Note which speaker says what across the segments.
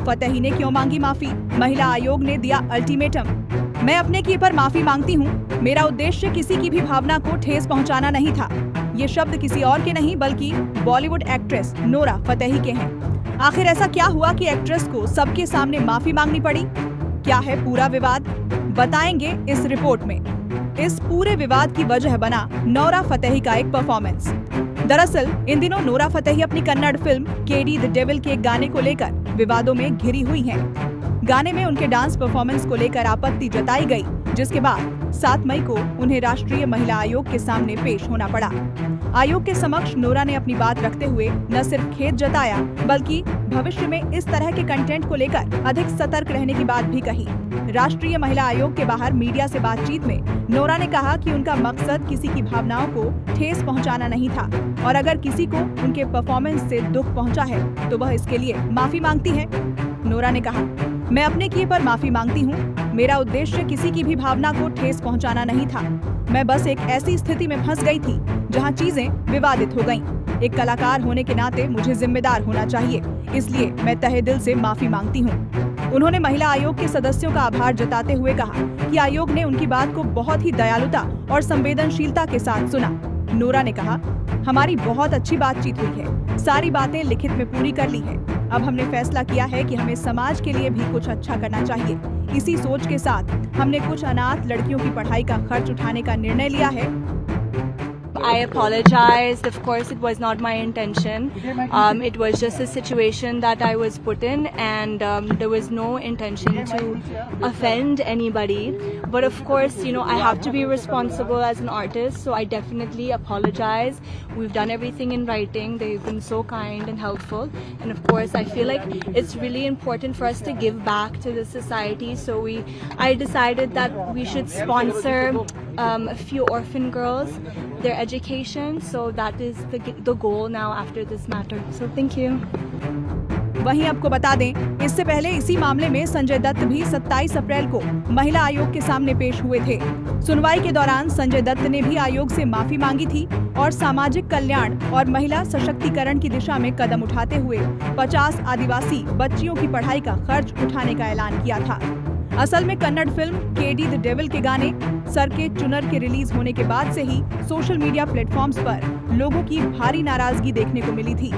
Speaker 1: Fatehi ने क्यों मांगी माफी? महिला आयोग ने दिया अल्टीमेटम। मैं अपने किए पर माफी मांगती हूँ। मेरा उद्देश्य किसी की भी भावना को ठेस पहुँचाना नहीं था। ये शब्द किसी और के नहीं बल्कि बॉलीवुड एक्ट्रेस नोरा फतेही के हैं। आखिर ऐसा क्या हुआ कि एक्ट्रेस को सबके सामने माफी मांगनी पड़ी? क्या है पूरा विवाद? बताएंगे इस रिपोर्ट में। इस पूरे विवाद की वजह बना नोरा फतेही का एक परफॉर्मेंस। दरअसल इन दिनों नोरा फतेही अपनी Kannada film KD the devil के गाने को लेकर विवादों में घिरी हुई हैं। गाने में उनके डांस परफॉर्मेंस को लेकर आपत्ति जताई गई, जिसके बाद 7 मई को उन्हें राष्ट्रीय महिला आयोग के सामने पेश होना पड़ा। आयोग के समक्ष नोरा ने अपनी बात रखते हुए न सिर्फ खेद जताया बल्कि भविष्य में इस तरह के कंटेंट को लेकर अधिक सतर्क रहने की बात भी कही। राष्ट्रीय महिला आयोग के बाहर मीडिया से बातचीत में नोरा ने कहा कि उनका मकसद किसी की भावनाओं को ठेस पहुंचाना नहीं था और अगर किसी को उनके परफॉर्मेंस से दुख पहुंचा है तो वह इसके लिए माफी मांगती है। नोरा ने कहा, मैं अपने किए पर माफी मांगती हूँ। मेरा उद्देश्य किसी की भी भावना को ठेस पहुंचाना नहीं था। मैं बस एक ऐसी स्थिति में फंस गई थी जहां चीजें विवादित हो गईं। एक कलाकार होने के नाते मुझे जिम्मेदार होना चाहिए, इसलिए मैं तहे दिल से माफी मांगती हूं। उन्होंने महिला आयोग के सदस्यों का आभार जताते हुए कहा कि आयोग ने उनकी बात को बहुत ही दयालुता और संवेदनशीलता के साथ सुना। नोरा ने कहा, हमारी बहुत अच्छी बातचीत हुई है, सारी बातें लिखित में पूरी कर ली है। अब हमने फैसला किया है कि हमें समाज के लिए भी कुछ अच्छा करना चाहिए। इसी सोच के साथ हमने कुछ अनाथ लड़कियों की पढ़ाई का खर्च उठाने का निर्णय लिया है।
Speaker 2: I apologize. Of course, it was not my intention. It was just a situation that I was put in, and there was no intention to offend anybody. But of course, you know, I have to be responsible as an artist, so I definitely apologize. We've done everything in writing. They've been so kind and helpful, and of course, I feel like it's really important for us to give back to the society. So I decided that we should sponsor a few orphan girls, their education, so that is the goal now after this matter. So thank you.
Speaker 1: वहीं आपको बता दें, इससे पहले इसी मामले में संजय दत्त भी 27 अप्रैल को महिला आयोग के सामने पेश हुए थे। सुनवाई के दौरान संजय दत्त ने भी आयोग से माफी मांगी थी और सामाजिक कल्याण और महिला सशक्तिकरण की दिशा में कदम उठाते हुए 50 आदिवासी बच्चियों की पढ़ाई का खर्च उठाने का ऐलान किया था। असल में Kannada film KD the devil के गाने सर के चुनर के रिलीज होने के बाद से ही सोशल मीडिया प्लेटफॉर्म्स पर लोगों की भारी नाराजगी देखने को मिली थी।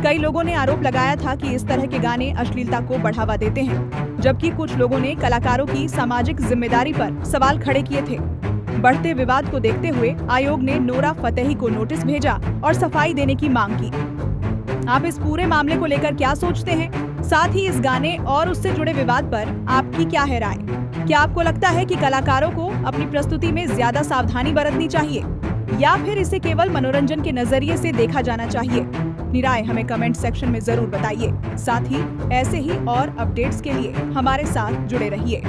Speaker 1: कई लोगों ने आरोप लगाया था कि इस तरह के गाने अश्लीलता को बढ़ावा देते हैं, जबकि कुछ लोगों ने कलाकारों की सामाजिक जिम्मेदारी पर सवाल खड़े किए थे। बढ़ते विवाद को देखते हुए आयोग ने नोरा फतेही को नोटिस भेजा और सफाई देने की मांग की। आप इस पूरे मामले को लेकर क्या सोचते हैं? साथ ही इस गाने और उससे जुड़े विवाद पर आपकी क्या है राय? क्या आपको लगता है कि कलाकारों को अपनी प्रस्तुति में ज्यादा सावधानी बरतनी चाहिए या फिर इसे केवल मनोरंजन के नजरिए से देखा जाना चाहिए? अपनी राय हमें कमेंट सेक्शन में जरूर बताइए। साथ ही ऐसे ही और अपडेट्स के लिए हमारे साथ जुड़े रहिए।